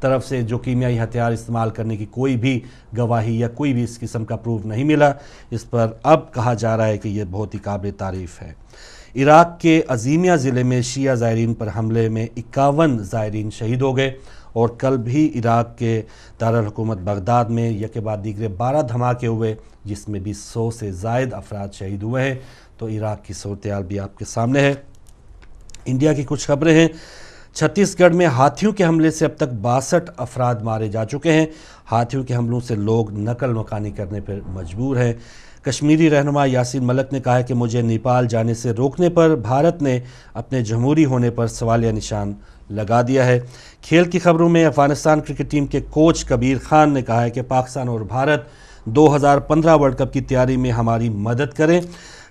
طرف سے جو کیمیائی ہتھیار استعمال کرنے کی کوئی بھی گواہی یا کوئی بھی اس قسم کا پروف نہیں ملا. اس پر اب کہا جا رہا ہے کہ یہ بہت ہی قابل تعریف ہے. عراق کے عظیمیہ ضلع میں شیعہ زائرین پر حملے میں 51 زائرین شہید ہو گئے اور کل بھی عراق کے دارالحکومت بغداد میں یکے بعد دیگرے 12 دھماکے ہوئے جس میں بھی 100 سے زائد افراد شہید ہوئے ہیں. تو عراق کی صورتحال بھی آپ کے سامنے ہے. انڈیا کی کچھ خبریں ہیں. چھتیس گڑھ میں ہاتھیوں کے حملے سے اب تک 62 افراد مارے جا چکے ہیں. ہاتھیوں کے حملوں سے لوگ نقل مکانی کرنے پر مجبور ہیں. کشمیری رہنما یاسین ملک نے کہا ہے کہ مجھے نیپال جانے سے روکنے پر بھارت نے اپنے جمہوری ہونے پر سوالیہ نشان لگا دیا ہے. کھیل کی خبروں میں افغانستان کرکٹ ٹیم کے کوچ کبیر خان نے کہا ہے کہ پاکستان اور بھارت 2015 ورلڈ کپ کی تیاری میں ہماری مدد کریں.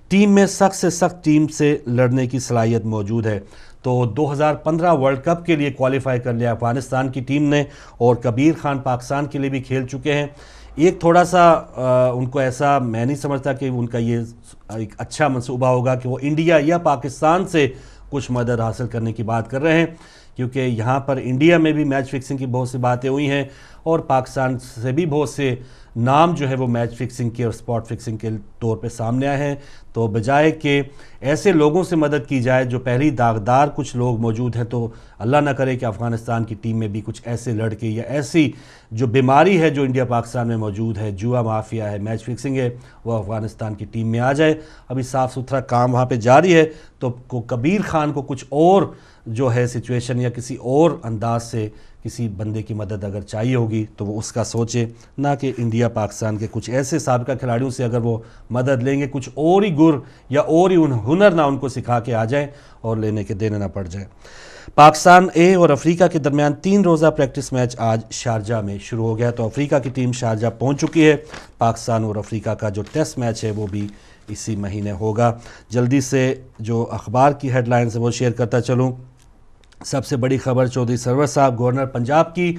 ٹیم میں سخت سے سخت ٹیم سے لڑنے کی صلاحیت موجود ہے. تو 2015 ورلڈ کپ کے لیے کوالیفائی کر لیا افغانستان کی ٹیم نے اور کبیر خان پاکستان کے لیے بھی کھیل چکے ہیں. ایک تھوڑا سا ان کو ایسا میں نہیں سمجھتا کہ ان کا یہ ایک اچھا منصوبہ ہوگا کہ وہ انڈیا یا پاکستان سے کچھ مدد حاصل کرنے کی بات کر رہے ہیں, کیونکہ یہاں پر انڈیا میں بھی میچ فکسنگ کی بہت سی باتیں ہوئی ہیں اور پاکستان سے بھی بہت سے نام جو ہے وہ میچ فکسنگ کے اور سپاٹ فکسنگ کے طور پہ سامنے آئے ہیں. تو بجائے کہ ایسے لوگوں سے مدد کی جائے جو پہلی داغدار کچھ لوگ موجود ہیں, تو اللہ نہ کرے کہ افغانستان کی ٹیم میں بھی کچھ ایسے لڑکے یا ایسی جو بیماری ہے جو انڈیا پاکستان میں موجود ہے, جوا مافیا ہے, میچ فکسنگ ہے, وہ افغانستان کی ٹیم میں آ جائے. ابھی صاف ستھرا کام وہاں پہ جاری ہے. تو کبیر خان کو کچھ اور جو ہے سچویشن یا کسی اور انداز سے کسی بندے کی مدد اگر چاہیے ہوگی تو وہ اس کا سوچے, نہ کہ انڈیا پاکستان کے کچھ ایسے سابقہ کھلاڑیوں سے اگر وہ مدد لیں گے کچھ اور ہی گر یا اور ہی ہنر نہ ان کو سکھا کے آ جائیں اور لینے کے دینے نہ پڑ جائیں. پاکستان اے اور افریقہ کے درمیان 3 روزہ پریکٹس میچ آج شارجہ میں شروع ہو گیا. تو افریقہ کی ٹیم شارجہ پہنچ چکی ہے. پاکستان اور افریقہ کا جو ٹیسٹ میچ ہے وہ بھی اسی مہینے ہوگا. جلدی سے جو اخبار کی ہیڈ لائنز ہے وہ شیئر کرتا چلوں. سب سے بڑی خبر چودھری سرور صاحب گورنر پنجاب کی.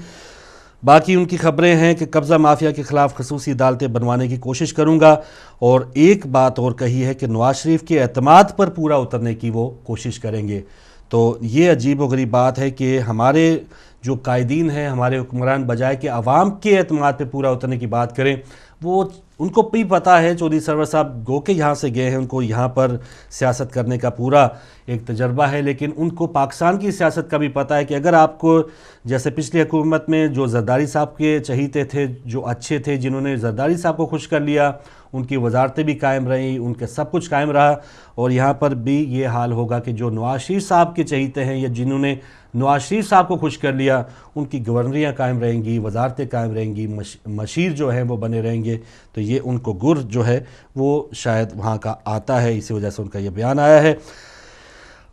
باقی ان کی خبریں ہیں کہ قبضہ مافیا کے خلاف خصوصی عدالتیں بنوانے کی کوشش کروں گا, اور ایک بات اور کہی ہے کہ نواز شریف کے اعتماد پر پورا اترنے کی وہ کوشش کریں گے. تو یہ عجیب و غریب بات ہے کہ ہمارے جو قائدین ہیں, ہمارے حکمران, بجائے کہ عوام کے اعتماد پہ پورا اترنے کی بات کریں, وہ ان کو بھی پتہ ہے, چودھری سرور صاحب گو کہ یہاں سے گئے ہیں, ان کو یہاں پر سیاست کرنے کا پورا ایک تجربہ ہے, لیکن ان کو پاکستان کی سیاست کا بھی پتہ ہے کہ اگر آپ کو جیسے پچھلی حکومت میں جو زرداری صاحب کے چہیتے تھے, جو اچھے تھے, جنہوں نے زرداری صاحب کو خوش کر لیا, ان کی وزارتیں بھی قائم رہیں, ان کے سب کچھ قائم رہا, اور یہاں پر بھی یہ حال ہوگا کہ جو نواز شریف صاحب کے چہیتے ہیں یا جنہوں نے نواز شریف صاحب کو خوش کر لیا, ان کی گورنریاں قائم رہیں گی, وزارتیں قائم رہیں گی, مشیر جو ہیں وہ بنے رہیں گے. تو یہ ان کو گر جو ہے وہ شاید وہاں کا آتا ہے, اسی وجہ سے ان کا یہ بیان آیا ہے.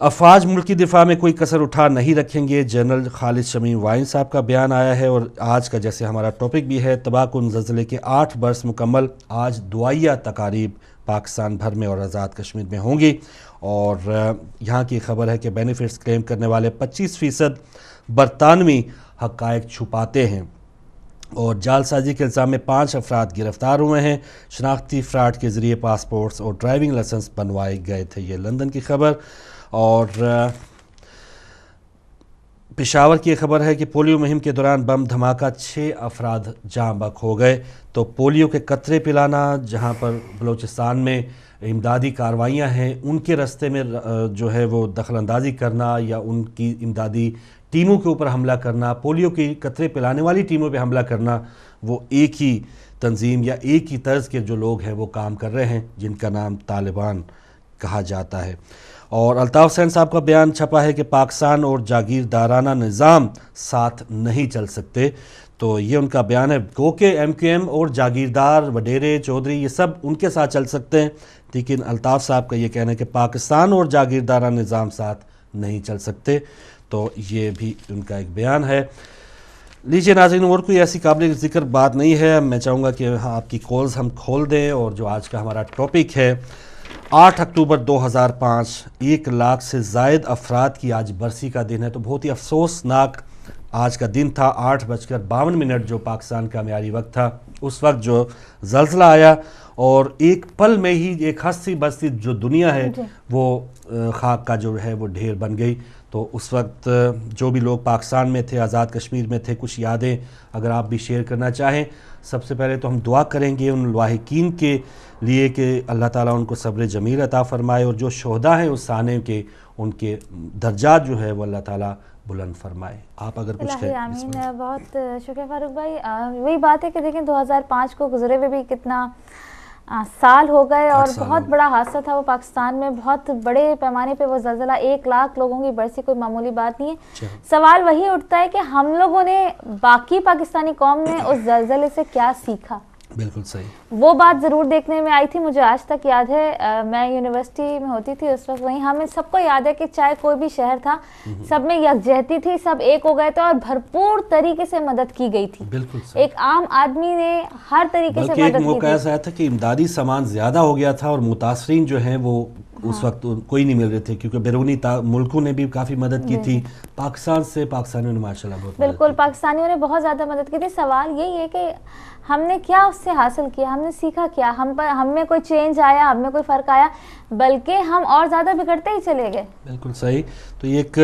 افواج ملکی دفاع میں کوئی کسر اٹھا نہیں رکھیں گے, جنرل خالد شمیم وائن صاحب کا بیان آیا ہے. اور آج کا جیسے ہمارا ٹاپک بھی ہے, تباہ کن زلزلے کے 8 برس مکمل, آج دعائیہ تقاریب پاکستان بھر میں اور آزاد کشمیر میں ہوں گی. اور یہاں کی خبر ہے کہ بینیفٹس کلیم کرنے والے 25% برطانوی حقائق چھپاتے ہیں, اور جعل سازی کے الزام میں 5 افراد گرفتار ہوئے ہیں. شناختی فراڈ کے ذریعے پاسپورٹس اور ڈرائیونگ لائسنس بنوائے گئے تھے. یہ لندن کی خبر. اور پشاور کی خبر ہے کہ پولیو مہم کے دوران بم دھماکہ 6 افراد جاں بحق ہو گئے. تو پولیو کے قطرے پلانا, جہاں پر بلوچستان میں امدادی کاروائیاں ہیں, ان کے رستے میں جو ہے وہ دخل اندازی کرنا یا ان کی امدادی ٹیموں کے اوپر حملہ کرنا, پولیو کی قطرے پلانے والی ٹیموں پہ حملہ کرنا, وہ ایک ہی تنظیم یا ایک ہی طرز کے جو لوگ ہیں وہ کام کر رہے ہیں, جن کا نام طالبان کہا جاتا ہے. اور الطاف حسین صاحب کا بیان چھپا ہے کہ پاکستان اور جاگیردارانہ نظام ساتھ نہیں چل سکتے. تو یہ ان کا بیان ہے. گو کہ ایم کیو ایم اور جاگیردار, وڈیرے, چودھری, یہ سب ان کے ساتھ چل سکتے ہیں, لیکن الطاف صاحب کا یہ کہنا ہے کہ پاکستان اور جاگیردارانہ نظام ساتھ نہیں چل سکتے. تو یہ بھی ان کا ایک بیان ہے. لیجیے ناظرین, اور کوئی ایسی قابل ذکر بات نہیں ہے. میں چاہوں گا کہ آپ کی کالز ہم کھول دیں, اور جو آج کا ہمارا ٹاپک ہے 8 اکتوبر 2005, 1 لاکھ سے زائد افراد کی آج برسی کا دن ہے. تو بہت ہی افسوسناک آج کا دن تھا 8:52 جو پاکستان کا معیاری وقت تھا، اس وقت جو زلزلہ آیا اور ایک پل میں ہی ایک ہستی بستی جو دنیا ہے وہ خاک کا جو ہے وہ ڈھیر بن گئی۔ تو اس وقت جو بھی لوگ پاکستان میں تھے، آزاد کشمیر میں تھے، کچھ یادیں اگر آپ بھی شیئر کرنا چاہیں۔ سب سے پہلے تو ہم دعا کریں گے ان لاحقین کے لیے کہ اللہ تعالیٰ ان کو صبر جمیل عطا فرمائے، اور جو شہداء ہیں اس سانے کے، ان کے درجات جو ہے وہ اللہ تعالیٰ بلند فرمائے۔ آپ اگر کچھ کہیں۔ آمین۔ بہت شکریہ فاروق بھائی۔ وہی بات ہے کہ دیکھیں 2005 کو گزرے ہوئے بھی کتنا سال ہو گئے، اور بہت بڑا حادثہ تھا وہ پاکستان میں، بہت بڑے پیمانے پہ وہ زلزلہ، 1 لاکھ لوگوں کی برسی کوئی معمولی بات نہیں ہے۔ سوال وہی اٹھتا ہے کہ ہم لوگوں نے، باقی پاکستانی قوم نے اس زلزلے سے کیا سیکھا؟ بالکل صحیح۔ وہ بات ضرور دیکھنے میں آئی تھی، مجھے آج تک یاد ہے، میں یونیورسٹی میں ہوتی تھی اس وقت، وہیں ہمیں سب کو یاد ہے کہ چاہے کوئی بھی شہر تھا، سب میں یکجہتی تھی، سب ایک ہو گئے تھے اور بھرپور طریقے سے مدد کی گئی تھی۔ بالکل صحیح۔ ایک عام آدمی نے ہر طریقے سے بلکہ مدد ایک کی تھی۔ موقع ایسا تھا کہ امدادی سامان زیادہ ہو گیا تھا اور متاثرین جو ہیں وہ اس وقت کوئی نہیں مل رہے تھے، کیونکہ بیرونی ملکوں نے بھی کافی مدد کی تھی، پاکستانیوں نے ماشاءاللہ بہت بالکل پاکستانیوں نے بہت زیادہ مدد کی تھی۔ سوال یہی ہے کہ ہم نے کیا اس سے حاصل کیا، ہم نے سیکھا کیا، ہم میں کوئی چینج آیا، ہم میں کوئی فرق آیا، بلکہ ہم اور زیادہ بگڑتے ہی چلے گئے۔ بالکل صحیح۔ تو یہ ایک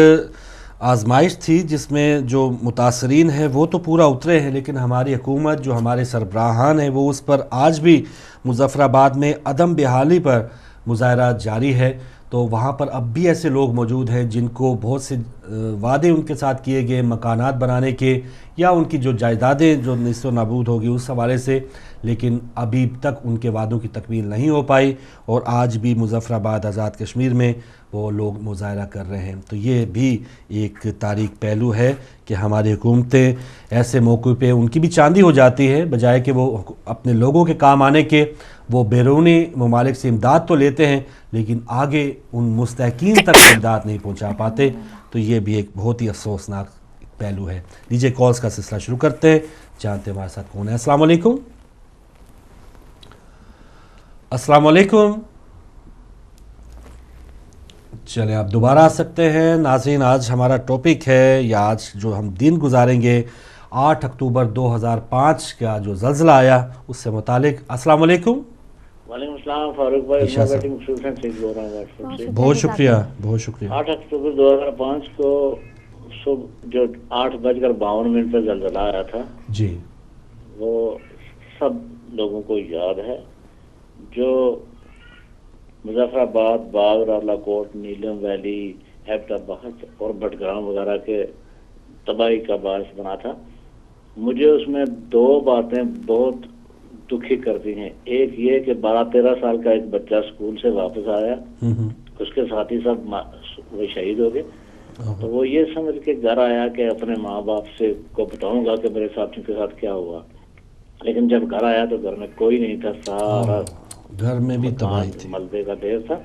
آزمائش تھی جس میں جو متاثرین ہیں وہ تو پورا اترے ہیں، لیکن ہماری حکومت، جو ہمارے سربراہان ہیں، وہ اس پر آج بھی مظفر آباد میں عدم بحالی پر مظاہرہ جاری ہے۔ تو وہاں پر اب بھی ایسے لوگ موجود ہیں جن کو بہت سے وعدے ان کے ساتھ کیے گئے مکانات بنانے کے، یا ان کی جو جائیدادیں جو نیست و نابود ہوگی اس حوالے سے، لیکن ابھی تک ان کے وعدوں کی تکمیل نہیں ہو پائی، اور آج بھی مظفر آباد آزاد کشمیر میں وہ لوگ مظاہرہ کر رہے ہیں۔ تو یہ بھی ایک تاریک پہلو ہے کہ ہماری حکومتیں ایسے موقع پہ ان کی بھی چاندی ہو جاتی ہے، بجائے کہ وہ اپنے لوگوں کے کام آنے کے وہ بیرونی ممالک سے امداد تو لیتے ہیں، لیکن آگے ان مستحقین تک امداد نہیں پہنچا پاتے۔ تو یہ بھی ایک بہت ہی افسوسناک پہلو ہے۔ لیجیے کالز کا سلسلہ شروع کرتے ہیں، جانتے ہیں ہمارے ساتھ کون ہے۔ السلام علیکم۔ السلام علیکم۔ چلیں آپ دوبارہ آ سکتے ہیں۔ ناظرین، آج ہمارا ٹاپک ہے، یا آج جو ہم دن گزاریں گے 8 اکتوبر 2005 کا جو زلزلہ آیا اس سے متعلق۔ السلام علیکم۔ وعلیکم السلام فاروق بھائی، میں بیٹنگ سلطان سے بول رہا ہوں واٹس ایپ سے۔ بہت شکریہ، بہت شکریہ۔ 8 اکتوبر 2005 کو صبح جو 8:52 پہ زلزلہ آیا تھا، جی، وہ سب لوگوں کو یاد ہے۔ جو مظفر آباد، باغ، راولا کوٹ، نیلم ویلی، ایبٹ آباد اور بٹگرام وغیرہ کے تباہی کا باعث بنا تھا۔ مجھے اس میں 2 باتیں بہت دکھی کرتی ہیں۔ ایک یہ کہ 12-13 سال کا ایک بچہ اسکول سے واپس آیا، اس کے ساتھی سب وہ شہید ہو گئے، تو وہ یہ سمجھ کے گھر آیا کہ اپنے ماں باپ سے کو بتاؤں گا کہ میرے ساتھیوں کے ساتھ کیا ہوا، لیکن جب گھر آیا تو گھر میں کوئی نہیں تھا، سارا گھر میں بھی تباہی تھی، ملبے کا ڈھیر تھا۔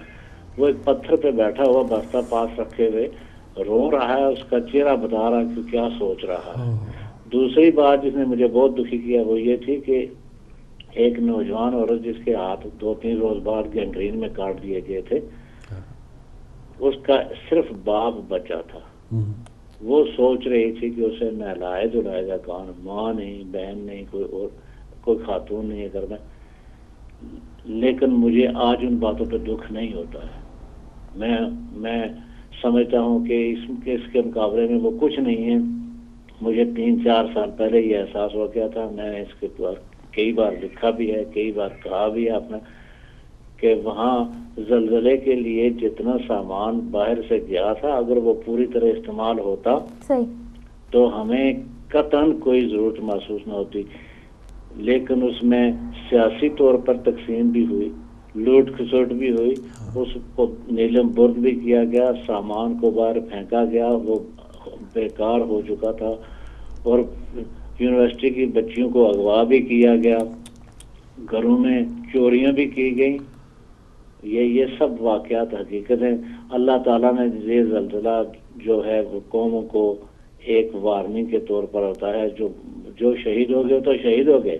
وہ ایک پتھر پہ بیٹھا ہوا بستہ پاس رکھے ہوئے رو رہا ہے، اس کا چہرہ بتا رہا کہ کیا سوچ رہا ہے۔ دوسری بات جس نے مجھے بہت دکھی کیا وہ یہ تھی کہ ایک نوجوان عورت جس کے ہاتھ 2-3 روز بعد گینگرین میں کاٹ دیے گئے تھے، اس کا صرف باپ بچا تھا۔ وہ سوچ رہی تھی کہ اسے نہلائے دھلائے گا کون، ماں نہیں، بہن نہیں، کوئی خاتون نہیں ہے گھر میں۔ لیکن مجھے آج ان باتوں پہ دکھ نہیں ہوتا ہے۔ میں سمجھتا ہوں کہ اس کے مقابلے میں وہ کچھ نہیں ہے۔ مجھے 3-4 سال پہلے یہ احساس ہو گیا تھا، میں نے اس کے بعد کئی بار لکھا بھی ہے، کئی بار کہا بھی ہے آپ نے، کہ وہاں زلزلے کے لیے جتنا سامان باہر سے گیا تھا اگر وہ پوری طرح استعمال ہوتا تو ہمیں قطعاً کوئی ضرورت محسوس نہ ہوتی، لیکن اس میں سیاسی طور پر تقسیم بھی ہوئی، لوٹ کھسوٹ بھی ہوئی، اس کو نیلم برگ بھی کیا گیا، سامان کو باہر پھینکا گیا، وہ بیکار ہو چکا تھا، اور یونیورسٹی کی بچیوں کو اغوا بھی کیا گیا، گھروں میں چوریاں بھی کی گئیں۔ یہ سب واقعات حقیقت ہیں۔ اللہ تعالیٰ نے یہ زلزلہ جو ہے وہ قوموں کو ایک وارننگ کے طور پر ہوتا ہے، جو شہید ہو گئے تو شہید ہو گئے،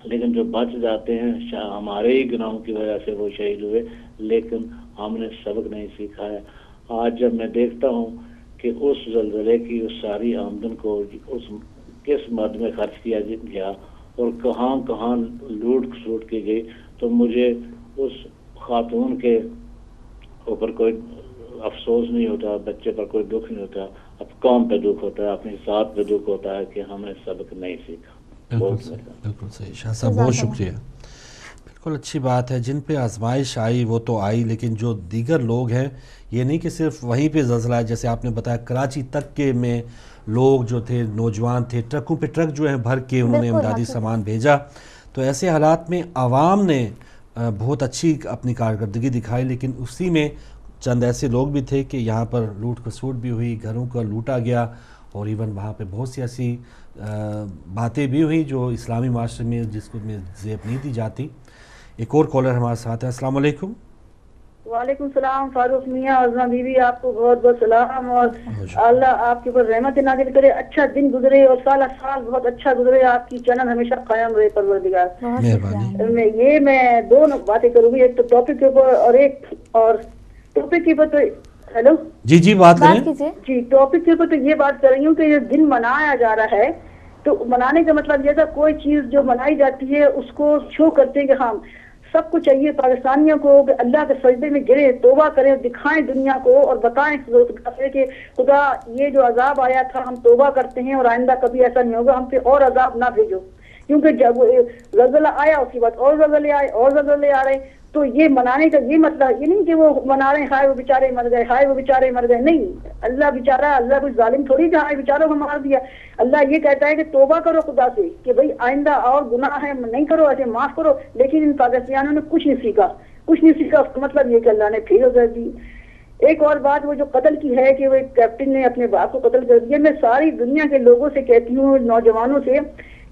لیکن جو بچ جاتے ہیں ہمارے ہی گناہوں کی وجہ سے وہ شہید ہوئے، لیکن ہم نے سبق نہیں سیکھا ہے۔ آج جب میں دیکھتا ہوں کہ اس زلزلے کی اس ساری آمدن کو اس کس مد میں خرچ کیا گیا اور کہاں کہاں لوٹ کھسوٹ کی گئی، تو مجھے اس خاتون کے اوپر کوئی افسوس نہیں ہوتا، بچے پر کوئی دکھ نہیں ہوتا، اب قوم پہ دکھ ہوتا ہے، اپنی ذات پہ دکھ ہوتا ہے کہ ہم نے سبق نہیں سیکھا۔ بالکل صحیح شاہ صاحب، بہت شکریہ۔ بالکل اچھی بات ہے، جن پہ آزمائش آئی وہ تو آئی، لیکن جو دیگر لوگ ہیں یہ نہیں کہ صرف وہیں پہ زلزلہ ہے، جیسے آپ نے بتایا کراچی تک کے میں لوگ جو تھے، نوجوان تھے، ٹرکوں پہ ٹرک جو ہیں بھر کے انہوں نے امدادی سامان بھیجا، تو ایسے حالات میں عوام نے بہت اچھی اپنی کارکردگی دکھائی، لیکن اسی میں چند ایسے لوگ بھی تھے کہ یہاں پر لوٹ کھسوٹ بھی ہوئی، گھروں کا لوٹا گیا، اور ایون وہاں پہ بہت سی ایسی باتیں بھی ہوئی جو اسلامی معاشرے میں جس کو میں زیب نہیں دی جاتی۔ ایک اور کالر ہمارے ساتھ ہے، السلام علیکم۔ وعلیکم السلام فاروق میاں، عظمہ بی بی، آپ کو بہت بہت سلام، اور اللہ آپ کے اوپر رحمت نازل کرے، اچھا دن گزرے اور سال بہت اچھا گزرے، آپ کی چینل ہمیشہ قائم رہے پروردگار۔ مہربانی۔ میں دو باتیں کروں گی، ایک تو ٹاپک کے اوپر اور ٹاپک کے اوپر تو ہیلو جی بات کریں جی، ٹاپک کے اوپر تو یہ بات کر رہی ہوں کہ یہ دن منایا جا رہا ہے، تو منانے کا مطلب یہ تھا کوئی چیز جو منائی جاتی ہے اس کو شو کرتے ہیں کہ ہم سب کو چاہیے پاکستانیوں کو کہ اللہ کے سجدے میں گرے، توبہ کریں، دکھائیں دنیا کو اور بتائیں کہ خدا یہ جو عذاب آیا تھا ہم توبہ کرتے ہیں اور آئندہ کبھی ایسا نہیں ہوگا، ہم پہ اور عذاب نہ بھیجو، کیونکہ جب زلزلہ آیا اس کے بعد اور زلزلے آئے اور زلزلے آ رہے، تو یہ منانے کا یہ مطلب یہ نہیں کہ وہ منا رہے ہیں ہائے وہ بیچارے مر گئے، ہائے وہ بیچارے مر گئے، نہیں، اللہ بیچارہ، اللہ کوئی ظالم تھوڑی جہاں بیچاروں کو مار دیا، اللہ یہ کہتا ہے کہ توبہ کرو خدا سے کہ بھئی آئندہ اور گناہ ہے نہیں کرو، ایسے معاف کرو، لیکن ان پاکستانیوں نے کچھ نہیں سیکھا، اس کا مطلب یہ کہ اللہ نے پھر کر دی۔ ایک اور بات وہ جو قتل کی ہے کہ وہ ایک کیپٹن نے اپنے باپ کو قتل کر دیا، میں ساری دنیا کے لوگوں سے کہتی ہوں، نوجوانوں سے،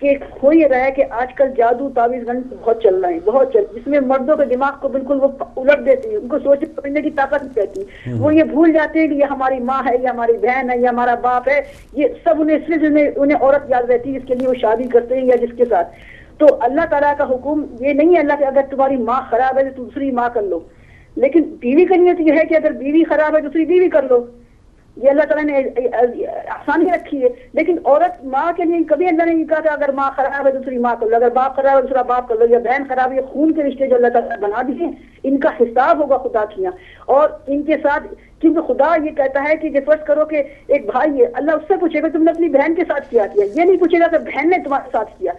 کہ ہو یہ رہا ہے کہ آج کل جادو تعویذ گن بہت چل رہا ہے، بہت جس میں مردوں کے دماغ کو بالکل وہ الٹ دیتی ہے، ان کو سوچنے سمجھنے کی طاقت نہیں رہتی، وہ یہ بھول جاتے ہیں کہ یہ ہماری ماں ہے، یہ ہماری بہن ہے، یہ ہمارا باپ ہے، یہ سب انہیں عورت یاد رہتی ہے جس کے لیے وہ شادی کرتے ہیں یا جس کے ساتھ۔ تو اللہ تعالیٰ کا حکم یہ نہیں ہے اللہ کہ اگر تمہاری ماں خراب ہے تو دوسری ماں کر لو، لیکن بیوی کا نیت یہ ہے کہ اگر بیوی خراب ہے دوسری بیوی کر لو، یہ اللہ تعالیٰ نے آسانی رکھی ہے، لیکن عورت ماں کے لیے کبھی اللہ نے نہیں کہا کہ اگر ماں خراب ہے دوسری ماں کر لو، اگر باپ خراب ہے دوسرا باپ کر لو، یا بہن خراب ہے، خون کے رشتے جو اللہ تعالیٰ بنا دیے ان کا حساب ہوگا خدا کیا، اور ان کے ساتھ، کیونکہ خدا یہ کہتا ہے کہ فرض کرو کہ ایک بھائی ہے، اللہ اس سے پوچھے گا تم نے اپنی بہن کے ساتھ کیا، یہ نہیں پوچھے گا کہ بہن نے تمہارے ساتھ کیا،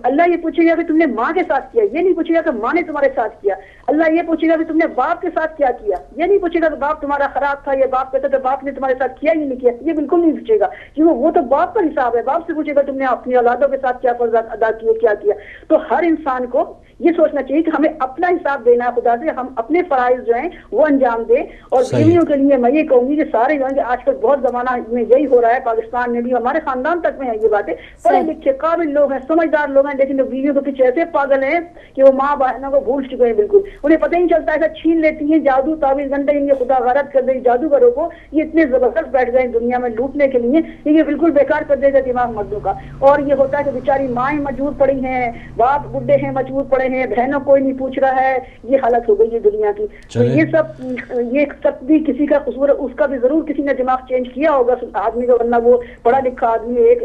اللہ یہ پوچھے گا کہ تم نے ماں کے ساتھ کیا، یہ نہیں پوچھے گا کہ ماں نے تمہارے ساتھ کیا، اللہ یہ پوچھے گا کہ تم نے باپ کے ساتھ کیا کیا، یہ نہیں پوچھے گا کہ باپ تمہارا خراب تھا، یہ باپ کہتا تھا باپ نے تمہارے ساتھ کیا ہی نہیں کیا، یہ بالکل نہیں پوچھے گا، کیونکہ وہ تو باپ کا حساب ہے، باپ سے پوچھے گا تم نے اپنی اولادوں کے ساتھ کیا فرض ادا کیے، کیا کیا۔ تو ہر انسان کو یہ سوچنا چاہیے کہ ہمیں اپنا حساب دینا ہے خدا سے، ہم اپنے فرائض جو ہیں وہ انجام دیں، اور بیویوں کے لیے میں یہ کہوں گی کہ سارے جو آج کل بہت زمانہ میں یہی ہو رہا ہے، پاکستان میں بھی ہمارے خاندان تک میں ہے یہ باتیں، پڑھے لکھے قابل لوگ ہیں، سمجھدار لوگ ہیں، لیکن بیویوں کے پیچھے ایسے پاگل ہیں کہ وہ ماں بہنوں کو بھول چکے ہیں، بالکل انہیں پتہ ہی نہیں چلتا، ایسا چھین لیتی ہیں، جادو تعویذ گنڈے ان کے خدا غارت کر دے جادوگروں کو، یہ اتنے زبردست بیٹھ گئے دنیا میں لوٹنے کے لیے، یہ بالکل بیکار کر دے گا دماغ مردوں کا، اور یہ ہوتا ہے کہ بیچاری مائیں مجبور پڑی ہیں، باپ بڈھے ہیں مجبور پڑے ہیں، بہنوں کوئی نہیں پوچھ رہا ہے، یہ حالت ہو گئی ہے دنیا کی۔ تو یہ سب بھی کسی کا قصور ہے، اس کا بھی ضرور کسی نے دماغ چینج کیا ہوگا آدمی کا، ورنہ وہ پڑھا لکھا آدمی ایک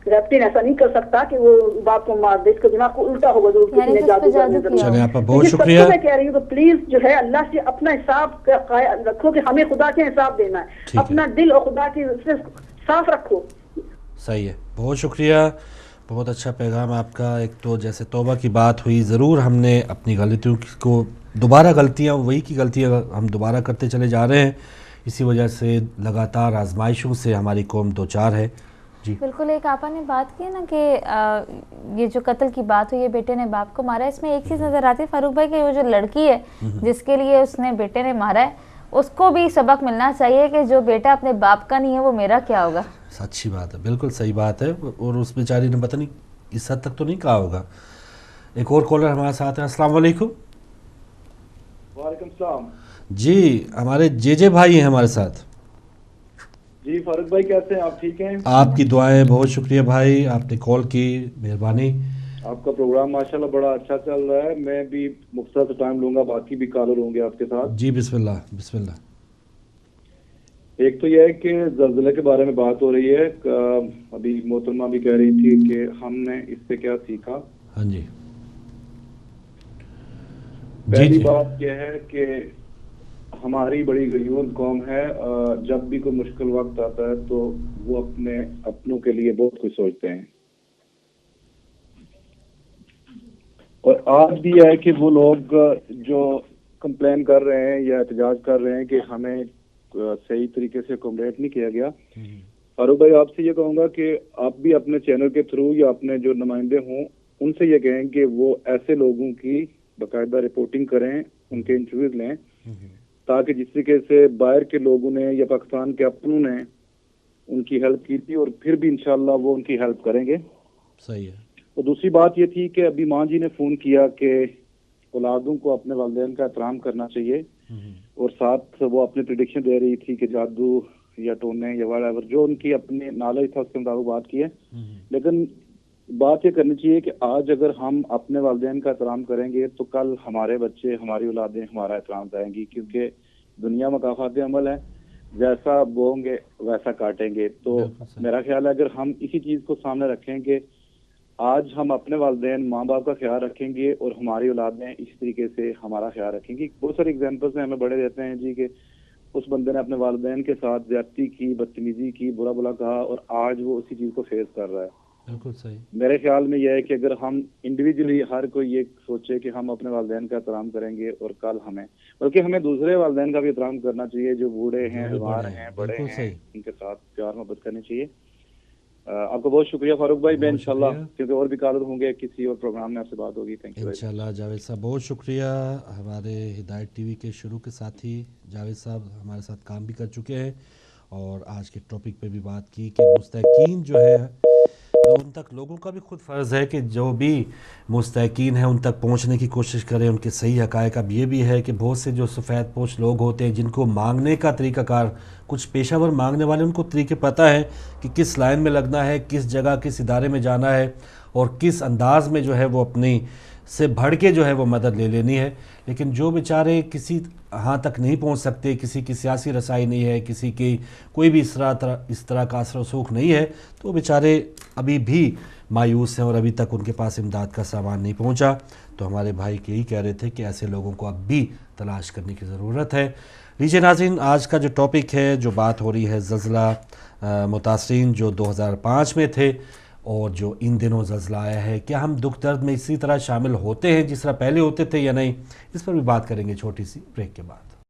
کیپٹن ایسا نہیں کر سکتا کہ وہ باپ کو مار دے، اس کا دماغ کو الٹا ہوگا ضرور کسی نے جادو کرنے۔ چلیں آپ کا بہت شکریہ۔ میں کہہ رہی ہوں کہ پلیز جو ہے اللہ سے اپنا حساب رکھو کہ ہمیں خدا کے حساب دینا ہے، اپنا دل اور خدا کی صاف رکھو۔ صحیح ہے، بہت شکریہ، بہت اچھا پیغام آپ کا۔ ایک تو جیسے توبہ کی بات ہوئی، ضرور ہم نے اپنی غلطیوں کو دوبارہ وہی کی غلطیاں ہم دوبارہ کرتے چلے جا رہے ہیں، اسی وجہ سے لگاتار آزمائشوں سے ہماری قوم دوچار ہے۔ جی بالکل، ایک آپا نے بات کی نا کہ یہ جو قتل کی بات ہوئی ہے، بیٹے نے باپ کو مارا ہے، اس میں ایک چیز نظر آتی ہے فاروق بھائی کہ وہ جو لڑکی ہے جس کے لیے اس نے بیٹے نے مارا ہے، اس کو بھی سبق ملنا چاہیے کہ جو بیٹا اپنے باپ کا نہیں ہے وہ میرا کیا ہوگا۔ اچھی بات ہے، بالکل صحیح بات ہے، اور اس بیچاری نے پتہ نہیں اس حد تک تو نہیں کہا ہوگا۔ ایک اور کالر ہمارے ساتھ ہے، السلام علیکم۔ وعلیکم السلام۔ جی ہمارے جے بھائی ہیں ہمارے ساتھ۔ جی فاروق بھائی کیسے ہیں آپ؟ ٹھیک ہیں؟ آپ کی دعائیں، بہت شکریہ بھائی، آپ نے کال کی، مہربانی۔ آپ کا پروگرام ماشاءاللہ بڑا اچھا چل رہا ہے، میں بھی مختصر ٹائم لوں گا، باقی بھی کالر ہوں گے آپ کے ساتھ۔ جی بسم اللہ بسم اللہ۔ ایک تو یہ ہے کہ زلزلے کے بارے میں بات ہو رہی ہے، ابھی محترمہ بھی کہہ رہی تھی کہ ہم نے اس سے کیا سیکھا. ہاں جی. پہلی بات یہ ہے کہ ہماری بڑی غیور قوم ہے، جب بھی کوئی مشکل وقت آتا ہے تو وہ اپنے اپنوں کے لیے بہت کچھ سوچتے ہیں. اور آج بھی ہے کہ وہ لوگ جو کمپلین کر رہے ہیں یا احتجاج کر رہے ہیں کہ ہمیں صحیح طریقے سے اکوموڈیٹ نہیں کیا گیا. فاروق بھائی آپ سے یہ کہوں گا کہ آپ بھی اپنے چینل کے تھرو یا اپنے جو نمائندے ہوں ان سے یہ کہیں کہ وہ ایسے لوگوں کی باقاعدہ رپورٹنگ کریں، ان کے انٹرویوز لیں، تاکہ جس طریقے سے باہر کے لوگوں نے یا پاکستان کے اپنوں نے ان کی ہیلپ کی تھی اور پھر بھی انشاءاللہ وہ ان کی ہیلپ کریں گے. صحیح ہے. اور دوسری بات یہ تھی کہ ابھی ماں جی نے فون کیا کہ اولادوں کو اپنے والدین کا احترام کرنا چاہیے، اور ساتھ وہ اپنی پریڈکشن دے رہی تھی کہ جادو یا ٹونے یا وٹ جو ان کی اپنی نالج تھا اس کے مطابق بات کی ہے. لیکن بات یہ کرنی چاہیے کہ آج اگر ہم اپنے والدین کا احترام کریں گے تو کل ہمارے بچے، ہماری اولادیں ہمارا احترام کریں گی، کیونکہ دنیا مکافات عمل ہے، جیسا بوئیں گے ویسا کاٹیں گے. تو میرا خیال ہے اگر ہم اسی چیز کو سامنے رکھیں کہ آج ہم اپنے والدین ماں باپ کا خیال رکھیں گے اور ہماری اولادیں اسی طریقے سے ہمارا خیال رکھیں گی. بہت ساری ایگزامپلس ہیں ہمیں بڑے دیتے ہیں جی کہ اس بندے نے اپنے والدین کے ساتھ زیادتی کی، بدتمیزی کی، برا بلا کہا، اور آج وہ اسی چیز کو فیس کر رہا ہے. بالکل صحیح. میرے خیال میں یہ ہے کہ اگر ہم انڈیویجولی ہر کوئی یہ سوچے کہ ہم اپنے والدین کا احترام کریں گے اور کل بلکہ ہمیں دوسرے والدین کا بھی احترام کرنا چاہیے جو بوڑھے ہیں، بیمار ہیں، بڑے ہیں، ان کے ساتھ پیار محبت کرنی چاہیے. آپ کو بہت شکریہ فاروق بھائی. میں انشاءاللہ کیونکہ اور بھی کالر ہوں گے کسی اور پروگرام میں آپ سے بات ہوگی. تھینک یو انشاءاللہ. جاوید صاحب بہت شکریہ. ہمارے ہدایت ٹی وی کے شروع کے ساتھی جاوید صاحب ہمارے ساتھ کام بھی کر چکے ہیں اور آج کے ٹاپک پہ بھی بات کی کہ مستحقین جو ہے ان تک لوگوں کا بھی خود فرض ہے کہ جو بھی مستحقین ہیں ان تک پہنچنے کی کوشش کریں، ان کے صحیح حقائق. اب یہ بھی ہے کہ بہت سے جو سفید پوش لوگ ہوتے ہیں جن کو مانگنے کا طریقہ کار، کچھ پیشہ ور مانگنے والے ان کو طریقے پتہ ہے کہ کس لائن میں لگنا ہے، کس جگہ کس ادارے میں جانا ہے اور کس انداز میں جو ہے وہ اپنی سے بڑھ کے جو ہے وہ مدد لے لینی ہے. لیکن جو بیچارے کسی ہاں تک نہیں پہنچ سکتے، کسی کی سیاسی رسائی نہیں ہے، کسی کی کوئی بھی اس طرح کا اثر و رسوخ نہیں ہے، تو بیچارے ابھی بھی مایوس ہیں اور ابھی تک ان کے پاس امداد کا سامان نہیں پہنچا. تو ہمارے بھائی یہی کہہ رہے تھے کہ ایسے لوگوں کو اب بھی تلاش کرنے کی ضرورت ہے. لیجیے ناظرین، آج کا جو ٹاپک ہے، جو بات ہو رہی ہے زلزلہ متاثرین جو 2005 میں تھے اور جو ان دنوں زلزلہ آیا ہے، کیا ہم دکھ درد میں اسی طرح شامل ہوتے ہیں جس طرح پہلے ہوتے تھے یا نہیں؟ اس پر بھی بات کریں گے چھوٹی سی بریک کے بعد.